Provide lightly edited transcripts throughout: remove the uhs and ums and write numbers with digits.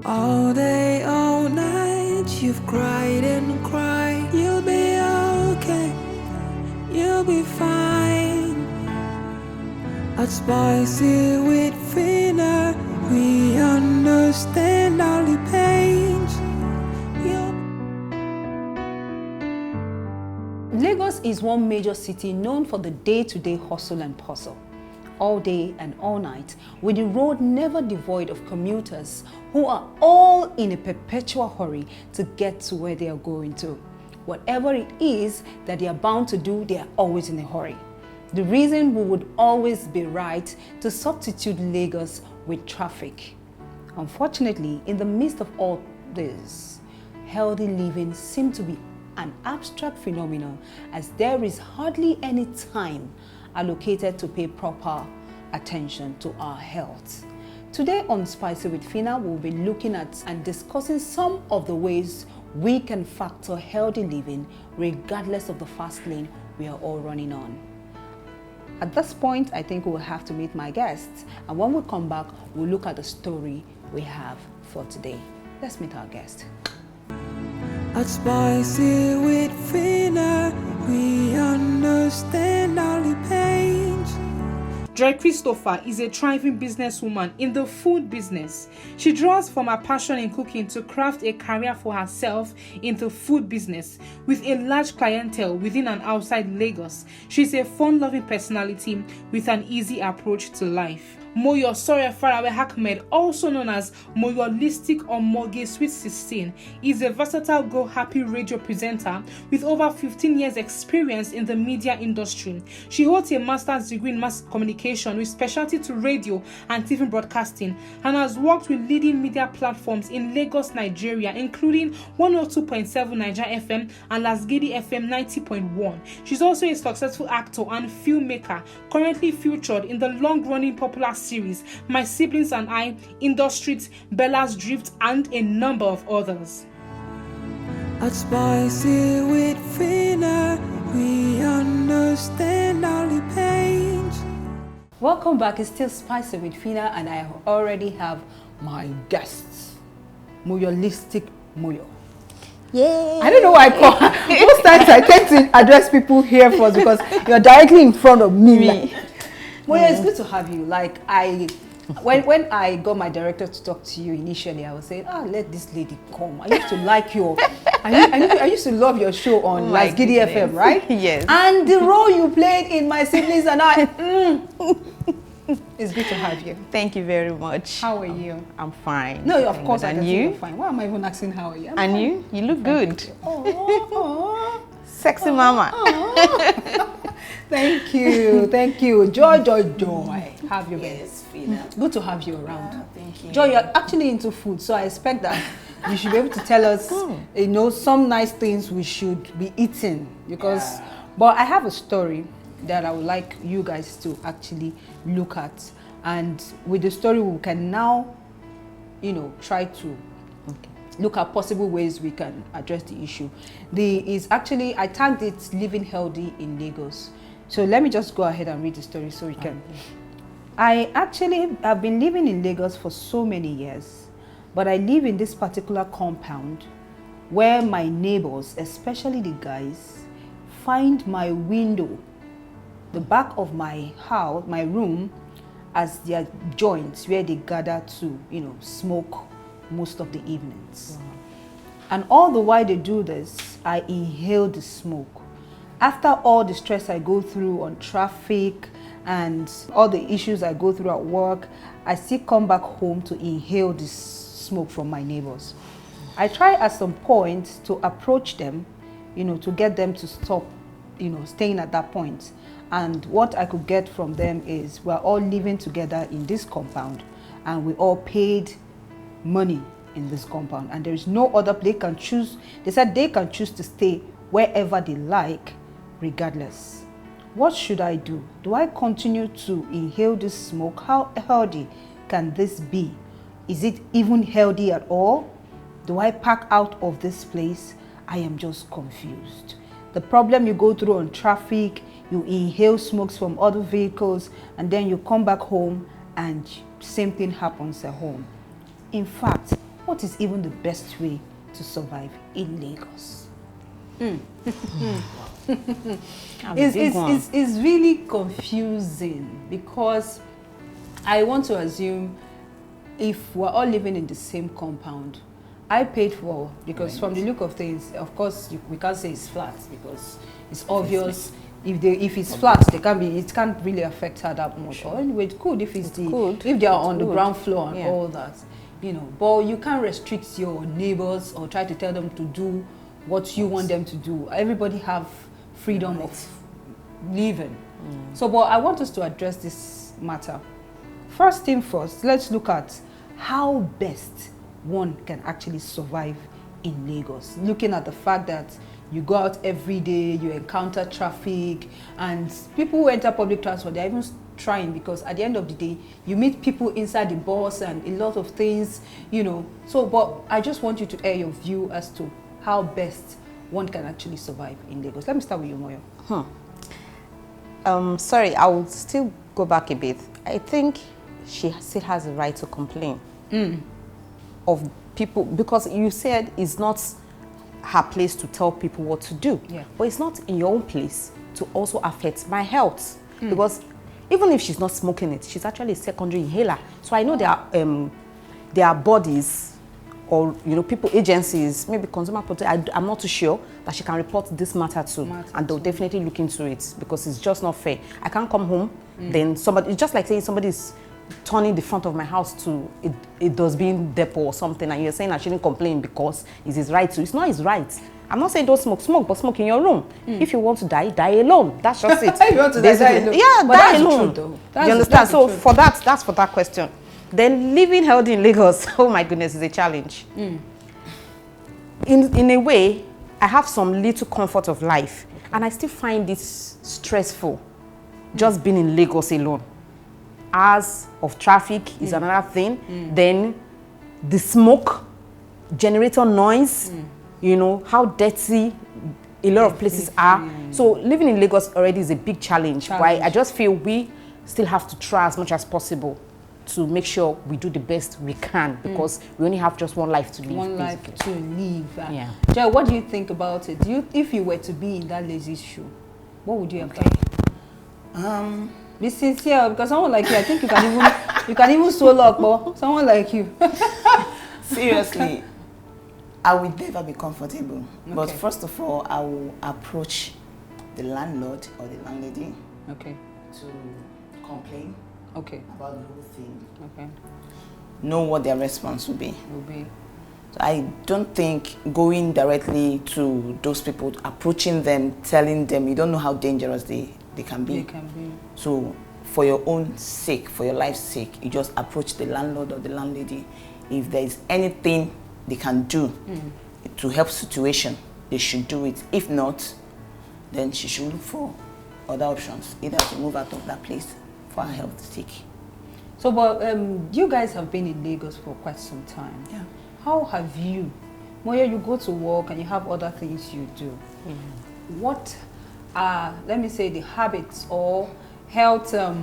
All day, all night, you've cried and cried. You'll be okay, you'll be fine. At Spicy with Phina, we understand all the pains. Lagos is one major city known for the day-to-day hustle and bustle, all day and all night, with the road never devoid of commuters who are all in a perpetual hurry to get to where they are going to. Whatever it is that they are bound to do, they are always in a hurry. The reason we would always be right to substitute Lagos with traffic. Unfortunately, in the midst of all this, healthy living seems to be an abstract phenomenon, as there is hardly any time allocated to pay proper attention to our health. Today on Spicy with Phina, we'll be looking at and discussing some of the ways we can factor healthy living regardless of the fast lane we are all running on. At this point, I think we'll have to meet my guests, and when we come back, we'll look at the story we have for today. Let's meet our guest. At Spicy with Phina, we understand all the pains. Joy Christopher is a thriving businesswoman in the food business. She draws from her passion in cooking to craft a career for herself in the food business with a large clientele within and outside Lagos. She's a fun-loving personality with an easy approach to life. Moyo Sore Faraway Ahmed, also known as Moyolistic or Moge Sweet 16, is a versatile go-happy radio presenter with over 15 years experience in the media industry. She holds a master's degree in mass communication with specialty to radio and TV broadcasting, and has worked with leading media platforms in Lagos, Nigeria, including 102.7 Nigeria FM and Lasgidi FM 90.1. She's also a successful actor and filmmaker, currently featured in the long-running popular series My Siblings and I, Industries, Bella's Drift, and a number of others. At Spicy with Phina, we understand all the pains. Welcome back. It's still Spicy with Phina, and I already have my guests, Moyolistic Moyo. Yay! I don't know why I call. Most times I tend to address people here first because you're directly in front of me. Moyo, it's good to have you. Like when I got my director to talk to you initially, I was saying, let this lady come. I used to like your, I used to love your show on Lasgidi FM, right? Yes. And the role you played in My Siblings and I. It's good to have you. Thank you very much. How are you? I'm fine. No, of course I can you? you're fine. Why am I even asking how are you? I'm And fine. you look good. Oh, Sexy mama. thank you, thank you. Joy. Have you been? Yes, Phina. Good to have you around. Thank you. Joy, you're actually into food, so I expect that you should be able to tell us, some nice things we should be eating. Because, but I have a story that I would like you guys to actually look at, and with the story we can now, try to look at possible ways we can address the issue. I tagged it Living Healthy in Lagos. So let me just go ahead and read the story so we can. I've been living in Lagos for so many years, but I live in this particular compound where my neighbors, especially the guys, find my window, the back of my house, my room, as their joints where they gather to, smoke most of the evenings. Wow. And all the while they do this, I inhale the smoke. After all the stress I go through on traffic and all the issues I go through at work, I still come back home to inhale this smoke from my neighbors. I try at some point to approach them, to get them to stop, staying at that point. And what I could get from them is we're all living together in this compound and we all paid money in this compound, and there is no other place they can choose. They said they can choose to stay wherever they like, regardless. What should I do? Do I continue to inhale this smoke? How healthy can this be? Is it even healthy at all? Do I pack out of this place? I am just confused. The problem you go through on traffic, you inhale smokes from other vehicles, and then you come back home and same thing happens at home. In fact, what is even the best way to survive in Lagos? It's really confusing, because I want to assume if we're all living in the same compound, I paid for, because from the look of things, of course, we can't say it's flat, because it's obvious. If it's flat, it can't really affect her that much. Sure. Or anyway, it could if if they are on the ground floor and all that, you know. But you can't restrict your neighbors or try to tell them to do what you want them to do. Everybody have freedom of living. So, but I want us to address this matter. First thing first, let's look at how best one can actually survive in Lagos. Looking at the fact that you go out every day, you encounter traffic, and people who enter public transport, they're even trying, because at the end of the day, you meet people inside the bus and a lot of things, you know. So, but I just want you to air your view as to how best one can actually survive in Lagos. Let me start with you, Moyo. Sorry, I will still go back a bit. I think she still has the right to complain of people, because you said it's not her place to tell people what to do. But it's not in your own place to also affect my health. Because even if she's not smoking it, she's actually a secondary inhaler. So I know there are bodies, or people, agencies, maybe consumer protection, I'm not too sure, that she can report this matter to, and they'll definitely look into it, because it's just not fair. I can't come home, then somebody, it's just like saying somebody's turning the front of my house to a dustbin depot or something, and you're saying I shouldn't complain because it's his right to. It's not his right. I'm not saying don't smoke, but smoke in your room. If you want to die, die alone. That's just it. You want to die alone. Yeah, but die that's alone. True, you understand? So for that's for that question. Then living healthy in Lagos, oh my goodness, is a challenge. In a way, I have some little comfort of life, and I still find it stressful just being in Lagos alone. Hours of traffic is another thing. Then the smoke, generator noise, how dirty a lot of places are. So living in Lagos already is a big challenge. Why? I just feel we still have to try as much as possible to make sure we do the best we can, because we only have just one life to live. One life to live. Yeah. Joe, what do you think about it? If you were to be in that lady's shoe, what would you have done? Be sincere, because someone like you, I think you can even swallow up, but someone like you. Seriously, I will never be comfortable. But first of all, I will approach the landlord or the landlady to complain about the whole thing. Know what their response will be. So I don't think going directly to those people, approaching them, telling them, you don't know how dangerous they can be. So for your own sake, for your life's sake, you just approach the landlord or the landlady. If there is anything they can do to help situation, they should do it. If not, then she should look for other options, either to move out of that place for her health's sake. So, but you guys have been in Lagos for quite some time. Yeah. How have you, Moya, you go to work and you have other things you do. What are, let me say, the habits or health, how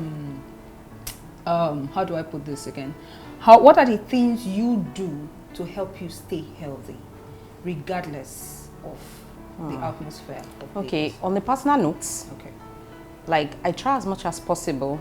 do I put this again? What are the things you do to help you stay healthy, regardless of the atmosphere of Lagos? On the personal notes, like I try as much as possible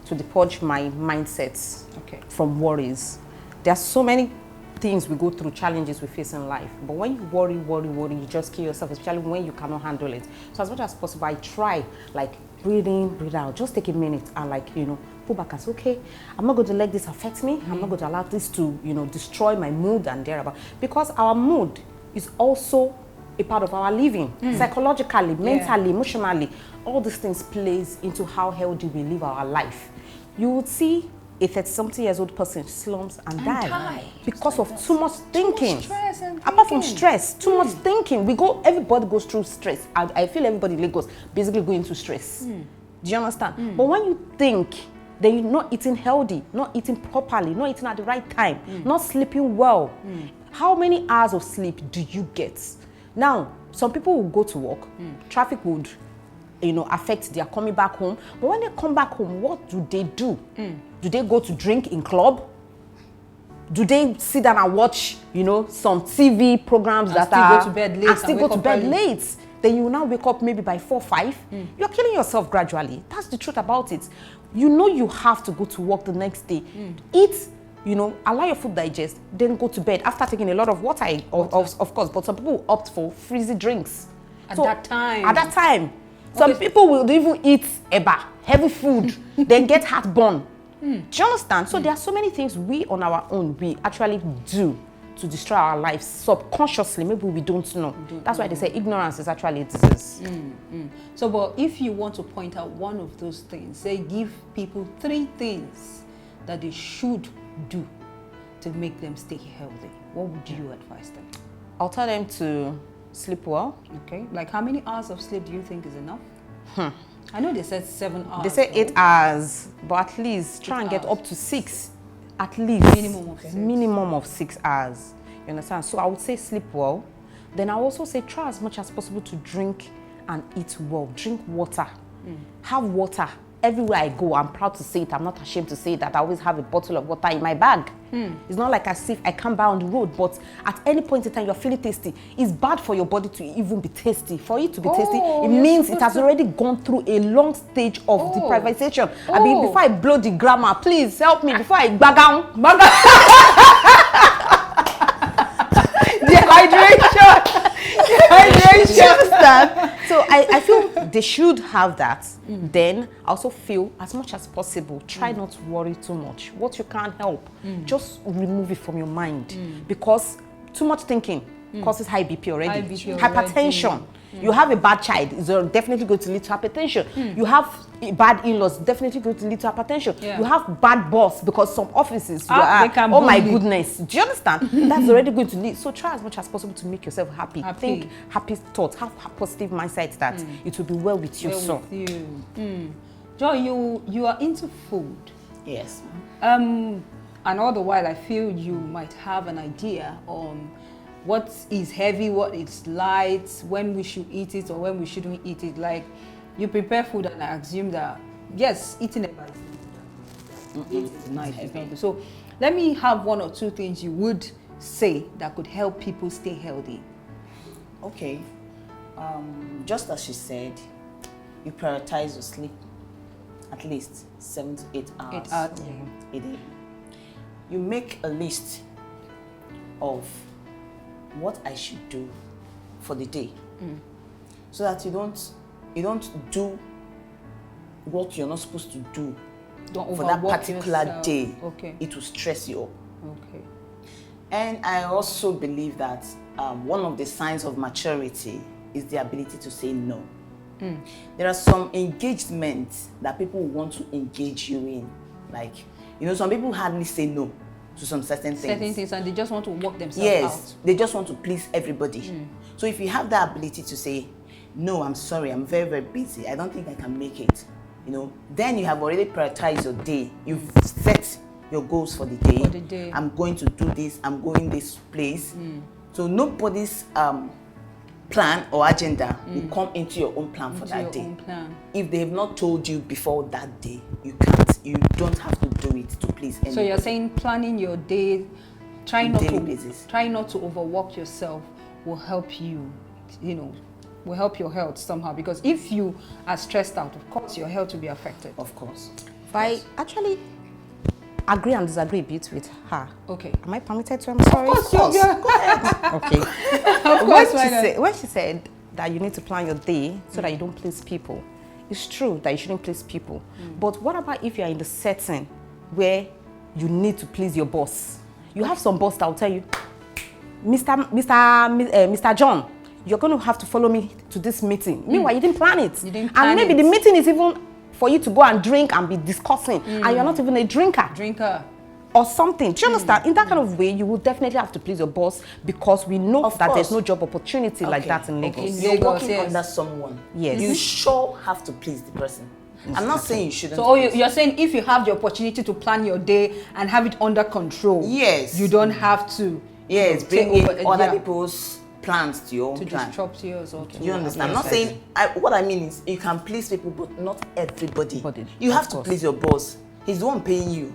to depurge my mindsets from worries. There are so many things we go through, challenges we face in life, but when you worry, you just kill yourself, especially when you cannot handle it. So as much as possible, I try, like, breathe in, breathe out, just take a minute and, like, pull back and say, okay, I'm not going to let this affect me. I'm not going to allow this to, destroy my mood and thereabout. Because our mood is also a part of our living, psychologically, mentally, emotionally. All these things plays into how healthy we live our life. You would see a 30-something-years-old person slumps and die because of too much thinking. Apart from stress, too much thinking. Everybody goes through stress. I feel everybody in Lagos basically going through stress. Do you understand? But when you think, then you're not eating healthy, not eating properly, not eating at the right time, not sleeping well. How many hours of sleep do you get? Now, some people will go to work, traffic would affect their coming back home. But when they come back home, what do? Do they go to drink in club? Do they sit down and watch, you know, some TV programs and that still are go to bed late and still go to bed early? late? Then you will now wake up maybe by 4, 5. You're killing yourself gradually. That's the truth about it. You know you have to go to work the next day. Eat, you know, allow your food digest, then go to bed after taking a lot of water, of course. But some people opt for frizzy drinks. At that time. Some people will even eat eba, heavy food, then get heartburn. Do you understand? So there are so many things we on our own, we actually do to destroy our lives subconsciously. Maybe we don't know. That's why they say ignorance is actually a disease. So, but if you want to point out one of those things, say give people 3 things that they should do to make them stay healthy, what would you advise them? I'll tell them to sleep well. Okay, like how many hours of sleep do you think is enough? I know they said 7 hours. They say 8 hours, but at least try and get up to 6. At least. Minimum of 6 hours. You understand? So I would say sleep well. Then I also say try as much as possible to drink and eat well. Drink water. Have water. Everywhere I go, I'm proud to say it. I'm not ashamed to say that I always have a bottle of water in my bag. It's not like as if I come by on the road, but at any point in time you're feeling tasty. It's bad for your body to even be tasty. For it to be tasty, it means it has already gone through a long stage of deprivation. I mean, before I blow the grammar, please help me before I bagown. Dehydration. You understand? So I feel they should have that. Then I also feel as much as possible, try not to worry too much. What you can't help, just remove it from your mind. Because too much thinking causes high BP already. Hypertension. You have a bad child, it's definitely going to lead to hypertension. You have bad in-laws, definitely going to lead to hypertension. You have bad boss, because some offices, oh my goodness, do you understand? That's already going to lead. So try as much as possible to make yourself happy. Think happy thoughts, have a positive mindset that it will be well with you. Joy, you are into food. Yes. And all the while I feel you might have an idea on what is heavy, what is light, when we should eat it or when we shouldn't eat it. Like, you prepare food and I assume that, yes, eating it is nice. So let me have 1 or 2 things you would say that could help people stay healthy. Okay. Just as she said, you prioritize your sleep at least 7 to 8 hours. 8 hours a day. You make a list of what I should do for the day, so that you don't do what you're not supposed to do for that particular day. It will stress you up. And I also believe that one of the signs of maturity is the ability to say no. There are some engagements that people want to engage you in, like, you know, some people hardly say no to some certain things. And they just want to work themselves out. They just want to please everybody. So if you have that ability to say, no, I'm sorry, I'm very, very busy, I don't think I can make it, you know, then you have already prioritized your day. You've set your goals for the day. I'm going to do this, I'm going this place. So nobody's plan or agenda will come into your own plan for that day. If they have not told you before that day, you can't. You don't have to do it to please anybody. So you're saying planning your day, try not to overwork yourself will help you, you know, will help your health somehow. Because if you are stressed out, of course, your health will be affected. Of course. I actually agree and disagree a bit with her. Okay. Am I permitted to? I'm sorry. Of course. Go ahead. Okay. When she said that you need to plan your day so that you don't please people, it's true that you shouldn't please people. But what about if you are in the setting where you need to please your boss? You have some boss that will tell you, Mr. John, you're going to have to follow me to this meeting. Meanwhile, you didn't plan it. And maybe the meeting is even for you to go and drink and be discussing, and you're not even a drinker. Or something. Do you understand? In that kind of way, you will definitely have to please your boss, because we know that there's no job opportunity like that in Lagos. You're working under someone. Yes. You sure have to please the person. I'm not saying you shouldn't. So you're saying if you have the opportunity to plan your day and have it under control, yes, you don't have to. Yes, bring in other people's plans to your own plan. Disrupt yours. You understand? I'm not saying. What I mean is you can please people, but not everybody. You have to please your boss. He's the one paying you.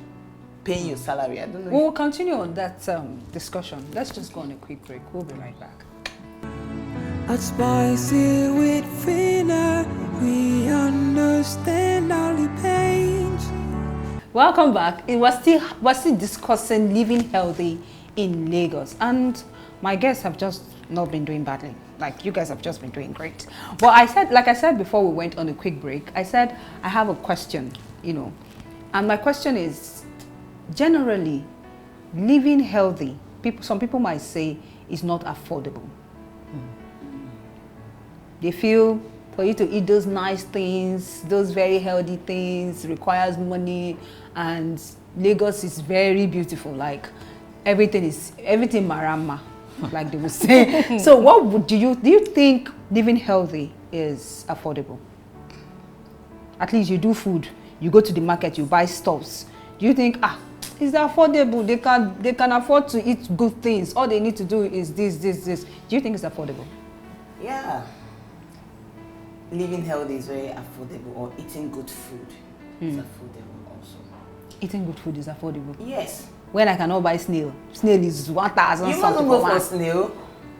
paying your salary. I don't know. We'll continue on that discussion. Let's just go on a quick break. We'll be right back. At Spicy with Phina, we understand all the pains. Welcome back. We're still discussing living healthy in Lagos, and my guests have just not been doing badly. Like, you guys have just been doing great. But like I said before we went on a quick break, I said I have a question, and my question is, generally, living healthy, some people might say, is not affordable. They feel for you to eat those nice things, those very healthy things, requires money, and Lagos is very beautiful. Like, everything marama, like they would say. So what do you think living healthy is affordable? At least you do food, you go to the market, you buy stuffs. Do you think, is that affordable? They can afford to eat good things. All they need to do is this. Do you think it's affordable? Yeah. Living healthy is very affordable, or eating good food is affordable also. Eating good food is affordable? Yes. When I cannot buy snail. Snail is 1,000. You mustn't go for snail.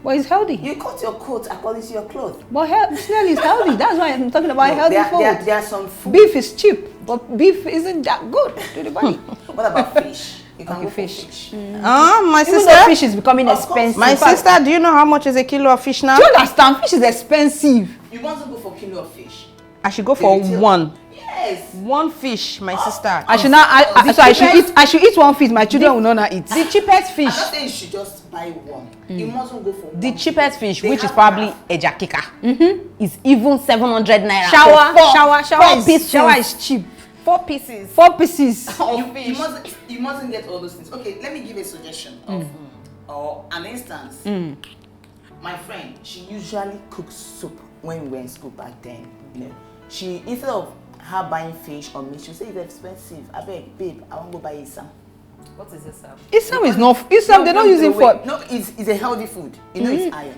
But it's healthy. You cut your coat according to your clothes. But snail is healthy. That's why I'm talking about healthy food. There are some food. Beef is cheap, but beef isn't that good to the body. What about fish? You can go fish. for fish. My Even sister. though fish is becoming expensive. My sister, do you know how much is a kilo of fish now? Do you understand? Fish is expensive. You mustn't go for a kilo of fish. I should go for one. Yes. One fish, my sister. I should eat one fish. My children will not eat. The cheapest fish. I'm not saying you should just buy one. You mustn't go for The one. cheapest fish, They which is have probably ejakika, is even 700 naira. Shower is cheap. 4 pieces. 4 pieces. You mustn't get all those things. Okay, let me give a suggestion or an instance. My friend, she usually cooks soup when we were in school back then. She, instead of her buying fish or meat, she say it's expensive. I beg, babe, I want to go buy isam. What is this? Isam is not. Isam, they're not using for. No, it's a healthy food. It's iron.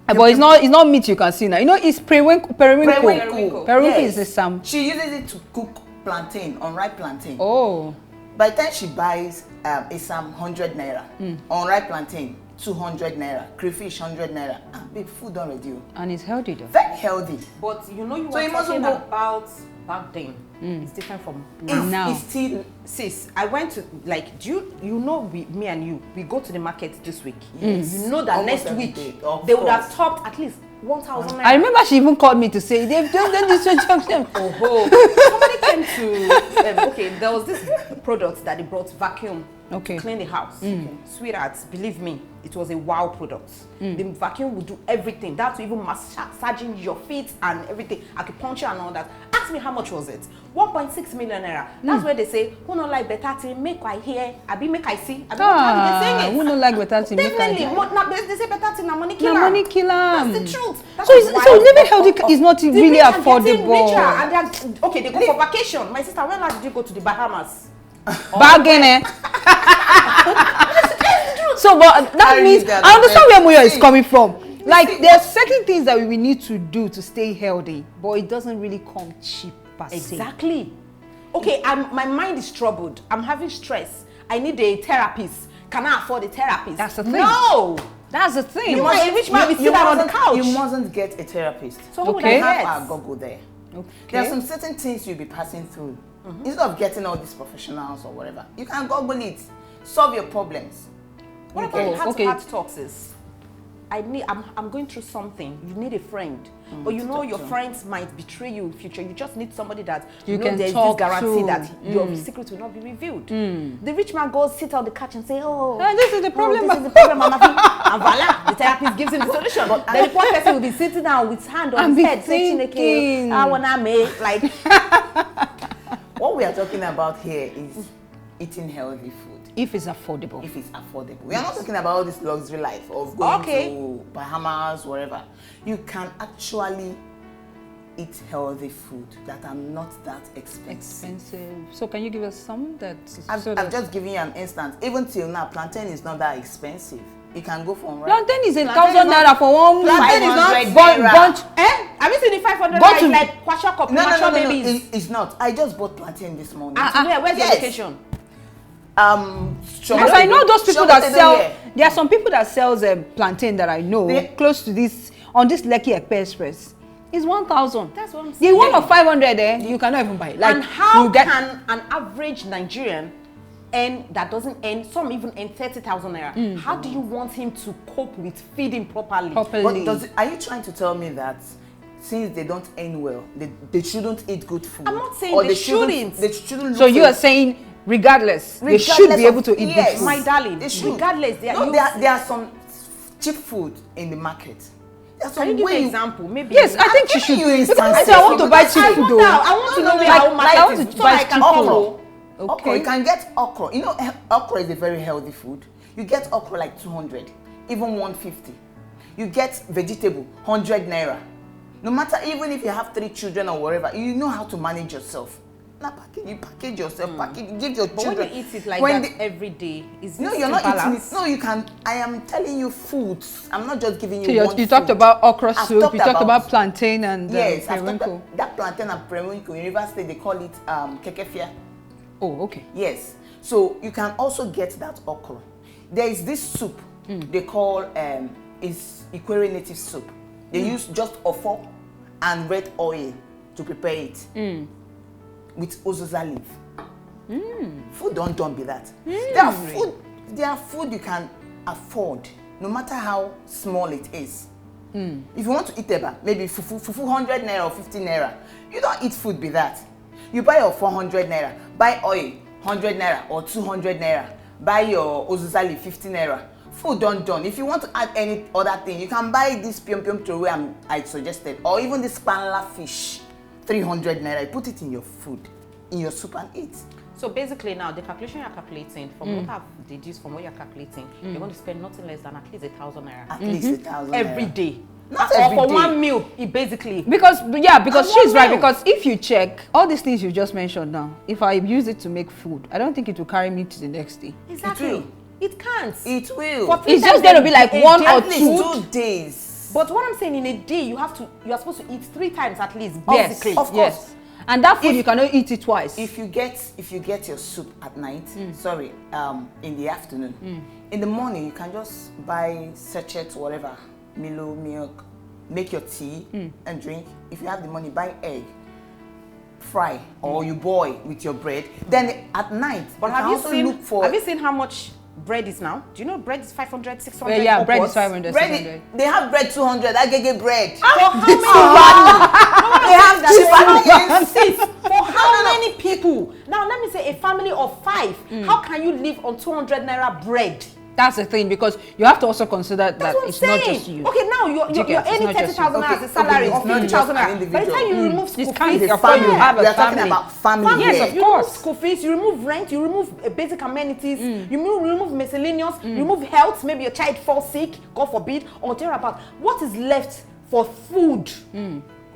But it's not meat you can see now. It's periwinkle. Periwinkle. Periwinkle is Isam. She uses it to cook plantain, unripe plantain. Oh. By the time she buys isam 100 naira, unripe plantain 200 naira, crayfish 100 naira, and big food done with you. And it's healthy though. Very healthy. But you were So you mustn't talking go- about back then. It's different from Now. It's still Sis, I went to, like, me and you, we go to the market this week. Yes. You know that Almost next every week, day, of they would have course. topped at least 1,000 naira. I remember she even called me to say they've done this. Somebody came to, okay, there was this product that they brought, vacuum, Okay. to clean the house. Sweethearts, believe me, it was a wow product. The vacuum would do everything. That's even massaging your feet and everything, acupuncture and all that. Ask me how much was it? 1.6 million naira. That's where they say, who not like better thing, make I hear, abi make I see. Abi how they saying it. Who don't like better thing? Definitely. They say better thing, na money killer. Na money kill am. That's the truth. That's So why living healthy is not the really rich are getting affordable. richer and they go for vacation. My sister, when last did you go to the Bahamas? Bargain, eh? So, but that I means read that I understand where Moyo is See. coming from. Like, there are certain things that we need to do to stay healthy, but it doesn't really come cheap per se. Exactly. Okay, my mind is troubled. I'm having stress. I need a therapist. Can I afford a therapist? That's the thing. No. That's the thing. You must- a rich man will sit down on the couch. You mustn't get a therapist. So who would Okay. I Have get? our Google there. Okay. There are some certain things you'll be passing through. Instead of getting all these professionals or whatever, you can Google it. Solve your problems. What You about get- heart-to-heart talks is? I'm going through something. You need a friend, but you know your friends might betray you in future. You just need somebody that You know can there's talk this guarantee to. that your secret will not be revealed. The rich man goes sit on the couch and say, "Oh, This is the problem. this is the problem, I'm having," and voila, the therapist gives him the solution. But then the poor person will be sitting down with his hand on And his be head, saying, thinking. "I wanna make like." What we are talking about here is eating healthy food. If it's affordable. If it's affordable. We are not talking about this luxury life of going to Bahamas, wherever. You can actually eat healthy food that are not that expensive. So can you give us some that? I've just given you an instance. Even till now, plantain is not that expensive. You can go for Plantain is Plantain 1,000 is not- naira for one. Plantain is not 500 naira. bunch. Have you seen the 500 Go to- naira like kwashiorkor No, babies? it's not. I just bought plantain this morning. Where's the Yes. location? Because I know those people that sell. There are some people that sells plantain that I know close to this on this Lekki Ekpe Express. It's 1,000. That's what I'm saying. The one of 500 you cannot even buy. Like, and how can an average Nigerian earn that doesn't earn, some even earn 30,000 naira? How do you want him to cope with feeding properly? But are you trying to tell me that since they don't earn well, they shouldn't eat good food? I'm not saying they shouldn't. They shouldn't. So you are saying regardless they should be able to eat good food. My darling, regardless. There are some cheap food in the market. Can you give an example? Maybe. Yes, I think she should. Because I want to buy cheap food though. I want to know how much I want to buy cheap food. Okra, you can get okra. You know, okra is a very healthy food. You get okra like 200, even 150. You get vegetable, 100 naira. No matter, even if you have 3 children or whatever, you know how to manage yourself. Now you package yourself, give your children. But when you eat it like that every day, no, you're not eating it. No, you can. I am telling you foods. I'm not just giving you one food. You talked about okra soup. You talked about plantain and yes, that plantain and periwinkle in River State they call it kekefia. Oh, okay. Yes. So you can also get that okra. There is this soup they call is Ikwere native soup. They use just ofo and red oil to prepare it with ozoza leaf. Food don't be that. There are food you can afford, no matter how small it is. If you want to eat eba, maybe fufu 100 naira or 50 naira. You don't eat food be that. You buy your 400 naira, buy oil 100 naira or 200 naira, buy your ozoza leaf 50 naira. Food done. If you want to add any other thing, you can buy this pium throwaway I suggested, or even this panla fish, 300 naira. You put it in your food, in your soup and eat. So basically now, the calculation you're calculating, from what I've deduced from what you're calculating, you're going to spend nothing less than at least 1,000 naira. At least 1,000 naira. Every day. Not or every for day. one meal, it basically. Because she's right. Because if you check all these things you just mentioned now, if I use it to make food, I don't think it will carry me to the next day. Exactly. It can't. It will. It's just going to be like 1 or 2 days. But what I'm saying, in a day, you are supposed to eat 3 times at least. Yes, Basically. of course. Yes. And that food you cannot eat it twice. If you get your soup at night, in the afternoon, in the morning you can just buy sachets, whatever, Milo, milk, make your tea and drink. If you have the money, buy egg, fry, or you boil with your bread. Then at night, but have you seen how much bread is now? Do you know bread is 500, 600? Yeah, bread is 500, 600. They have bread 200. I get bread. For how many people? Now let me say a family of 5. How can you live on 200 naira bread? That's the thing, because you have to also consider that it's not just you. Okay, now you're earning 30,000 as a salary or 50,000 naira. By the time you remove school fees, your family, you have a we are family. talking about family. Yes, of you course. remove school fees, you remove rent, you remove basic amenities, you remove miscellaneous, you remove health, maybe your child falls sick, God forbid, or thereabout. What is left for food?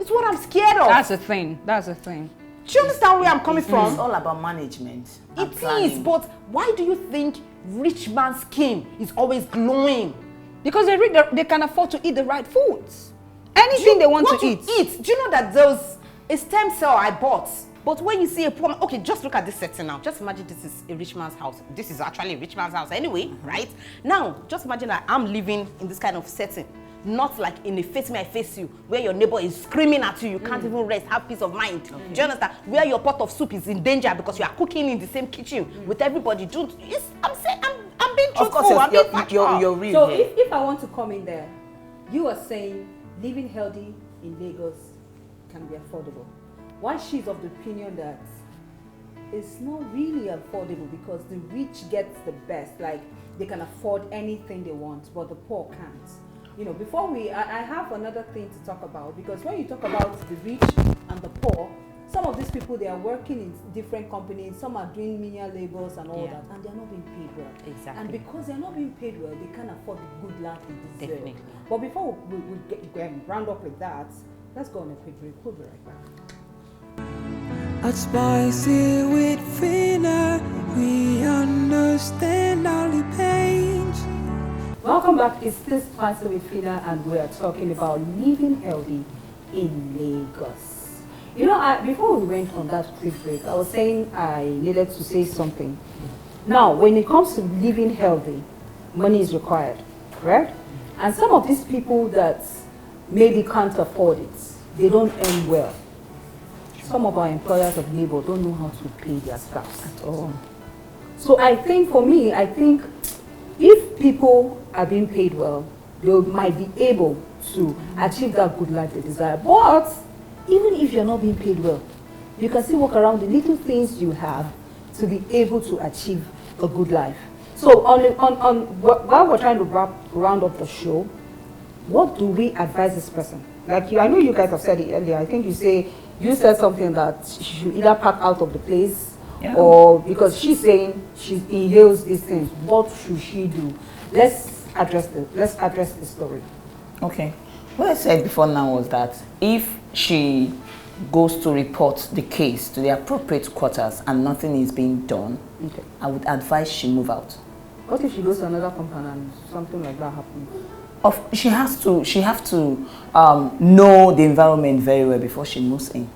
It's what I'm scared of. That's the thing. That's the thing. Do you understand where I'm coming from? It's all about management. It is, but why do you think rich man's skin is always glowing? Because they can afford to eat the right foods. Anything they want to eat. Do you know that there's a stem cell I bought? But when you see a poor man, okay, just look at this setting now. Just imagine this is a rich man's house. This is actually a rich man's house anyway, right? Now, just imagine that I'm living in this kind of setting. Not like in a face me, I face you, where your neighbor is screaming at you, you can't even rest, have peace of mind. Do you understand? Where your pot of soup is in danger because you are cooking in the same kitchen with everybody. I'm being truthful. Of course, I'm being factual. you're real. So if I want to come in there, you are saying living healthy in Lagos can be affordable. Why she's of the opinion that it's not really affordable because the rich gets the best, like they can afford anything they want, but the poor can't. You know, before I have another thing to talk about, because when you talk about the rich and the poor, some of these people, they are working in different companies, some are doing menial labors and all that, and they're not being paid well. Exactly. And because they're not being paid well, they can't afford the good life they deserve. Definitely. But before we round up with that, let's go on a quick break. We'll be right back. At Spicy with Phina, we understand all the pains. Welcome back. It's this Spicy with Phina, and we are talking about living healthy in Lagos. You know, before we went on that quick break, I was saying I needed to say something. Now, when it comes to living healthy, money is required, right? And some of these people that maybe can't afford it, they don't earn well. Some of our employers of labor don't know how to pay their staff at all. So I think, for me, I think if people are being paid well, they might be able to achieve that good life they desire. But even if you're not being paid well, you can still work around the little things you have to be able to achieve a good life. So while we're trying to round up the show, what do we advise this person? Like I know you guys have said it earlier. I think you said something that she should either pack out of the place, or because she's saying she inhales these things. What should she do? Let's address the story. Okay. What I said before now was that if she goes to report the case to the appropriate quarters and nothing is being done, I would advise she move out. What if she goes to another compound and something like that happens? She has to know the environment very well before she moves in.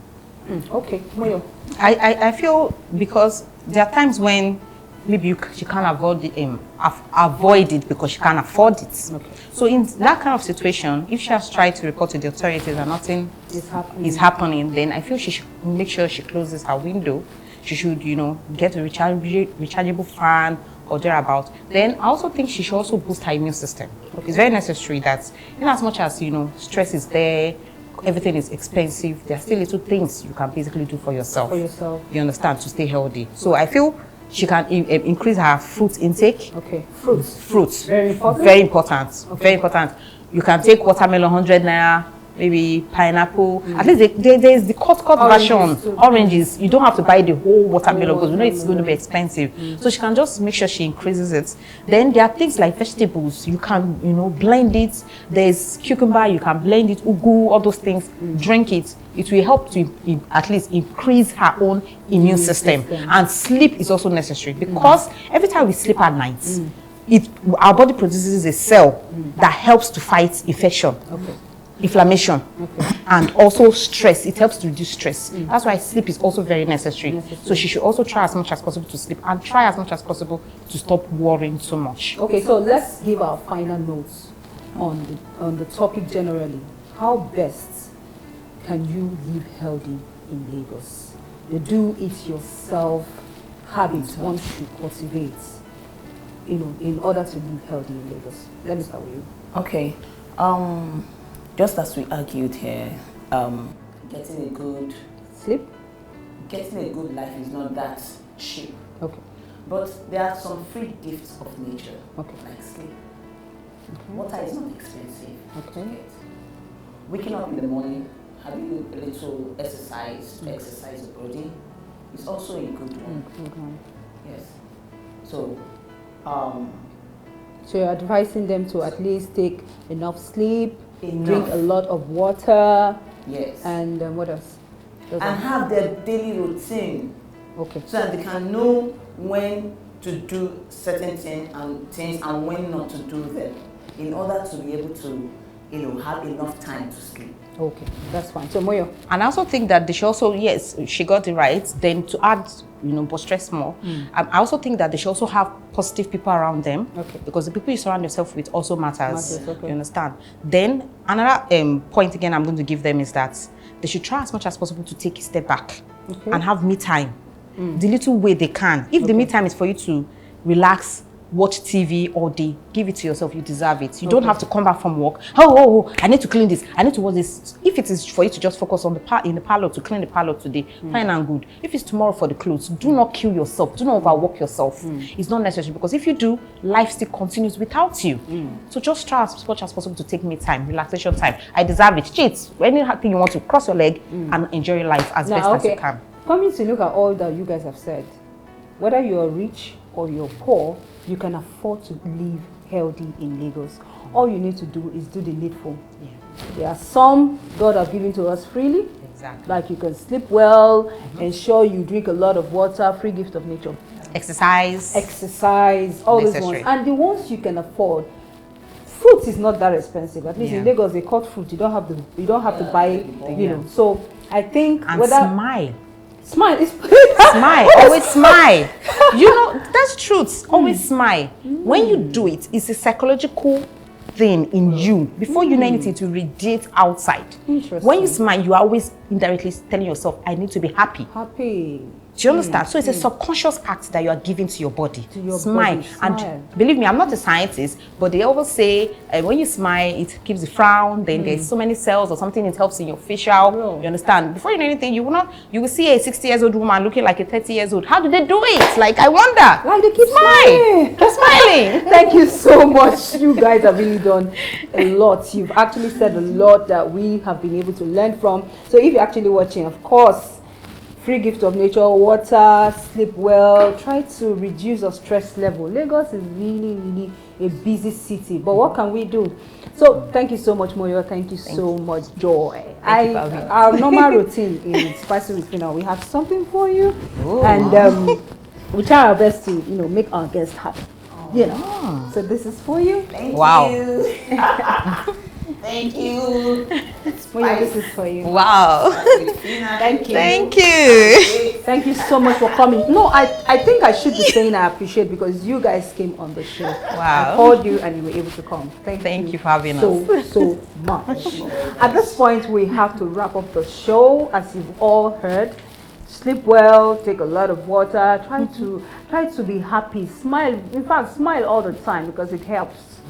Okay, Moyo. I feel because there are times when maybe she can't avoid it because she can't afford it. Okay. So in that kind of situation, if she has tried to report to the authorities and nothing is happening, then I feel she should make sure she closes her window. She should, get a rechargeable fan or thereabout. Then I also think she should also boost her immune system. Okay. It's very necessary that, in as much as, stress is there, everything is expensive, there are still little things you can basically do for yourself. You understand, to stay healthy. So I feel she can increase her fruit intake. Okay, fruits. Very important. Very important. Okay. Very important. You can take watermelon 100 naira, maybe pineapple. At least there's the cut version. Oranges. You don't have to buy the whole watermelon because you know it's going to be expensive. So she can just make sure she increases it. Then there are things like vegetables. You can blend it. There's cucumber. You can blend it. Ugu. All those things. Drink it. It will help to at least increase her own immune system. And sleep is also necessary because every time we sleep at night, our body produces a cell that helps to fight infection. Inflammation and also stress. It helps to reduce stress. That's why sleep is also very necessary. So she should also try as much as possible to sleep and try as much as possible to stop worrying so much. Okay, so let's give our final notes on the topic generally. How best can you live healthy in Lagos? The do-it-yourself habits one should cultivate, in order to live healthy in Lagos. Let me start with you. Okay. Just as we argued here, getting a good sleep, getting a good life is not that cheap. Okay. But there are some free gifts of nature, okay, like sleep. Water is not expensive. Okay. To get. Waking up in the morning, having a little exercise to exercise your body is also a good one. Yes. So, so you're advising them to at least take enough sleep, drink a lot of water. Yes. And what else? And have their daily routine. Okay. So that they can know when to do certain things and when not to do them, in order to be able to, have enough time to sleep. Okay, that's fine. So Moyo. And I also think that they should also, yes, she got it right. Then to add, but stress more. I also think that they should also have positive people around them. Okay. Because the people you surround yourself with also matters. Okay. You understand? Then another point again I'm going to give them is that they should try as much as possible to take a step back and have me time. The little way they can. If the me time is for you to relax, watch TV all day, give it to yourself, you deserve it. You don't have to come back from work. Oh, I need to clean this, I need to watch this. If it is for you to just focus on in the parlor, to clean the parlor today, fine and good. If it's tomorrow for the clothes, do not kill yourself, do not overwork yourself. It's not necessary, because if you do, life still continues without you. So just try as much as possible to take me time, relaxation time. I deserve it. Cheat, anything you want to, cross your leg and enjoy your life as best as you can. Coming to look at all that you guys have said, whether you're rich or you're poor, you can afford to live healthy in Lagos. All you need to do is do the needful. There are some God have given to us freely. Exactly. Like you can sleep well, ensure you drink a lot of water, free gift of nature. Exercise, all those ones. And the ones you can afford, fruit is not that expensive. At least in Lagos, they cut fruit. You don't have to buy, So I think and smile. Smile. Smile. Always smile. That's truth. Always smile. When you do it, it's a psychological thing in you. Before you know anything, to radiate outside. When you smile, you are always indirectly telling yourself, I need to be happy. Happy. Do you understand? So it's a subconscious act that you are giving to your body. To your smile. body, And smile. believe me, I'm not a scientist, but they always say when you smile, it keeps the frown. Then there's so many cells or something. It helps in your facial. You understand? Before you know anything, you will see a 60-year-old woman looking like a 30-year-old. How do they do it? Like, I wonder. Like they keep smiling. They're smiling. Thank you so much. You guys have really done a lot. You've actually said a lot that we have been able to learn from. So if you're actually watching, of course, free gift of nature, water, sleep well, try to reduce your stress level. Lagos is really a busy city, but what can we do? So thank you so much, Moyo. Thank you so much, Joy. Our normal routine is Spicy with Phina. We have something for you, and we try our best to make our guests happy. So this is for you. Thank Wow. you. Thank you. Moyo, this is for you. Wow. Thank you. Thank you. Thank you so much for coming. No, I think I should be saying I appreciate because you guys came on the show. Wow. I called you and you were able to come. Thank you for having us. So much. At this point, we have to wrap up the show. As you've all heard, sleep well, take a lot of water, try to be happy, smile. In fact, smile all the time because it helps.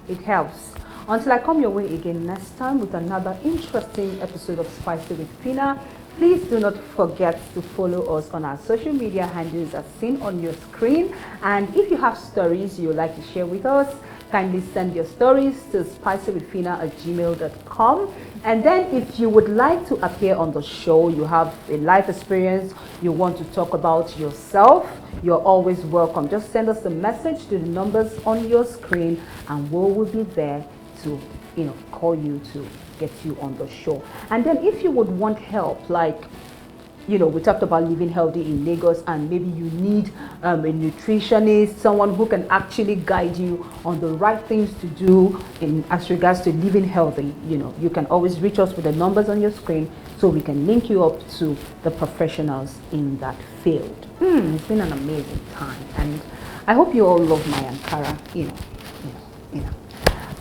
It helps. Until I come your way again next time with another interesting episode of Spicy with Phina, please do not forget to follow us on our social media handles as seen on your screen. And if you have stories you would like to share with us, kindly send your stories to spicywithphina@gmail.com. And then if you would like to appear on the show, you have a life experience, you want to talk about yourself, you're always welcome. Just send us a message to the numbers on your screen and we will be there to call you to get you on the show. And then if you would want help, like we talked about living healthy in Lagos, and maybe you need a nutritionist, someone who can actually guide you on the right things to do as regards to living healthy, you can always reach us with the numbers on your screen so we can link you up to the professionals in that field. It's been an amazing time, and I hope you all love my Ankara.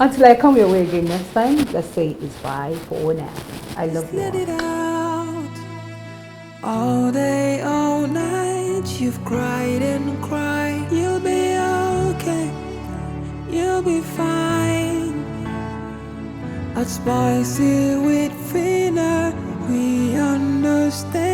Until I come your way again next time, let's say it's bye for now. I love you Let it all. out. All day, all night, you've cried and cried. You'll be okay. You'll be fine. At Spicy with Phina, we understand.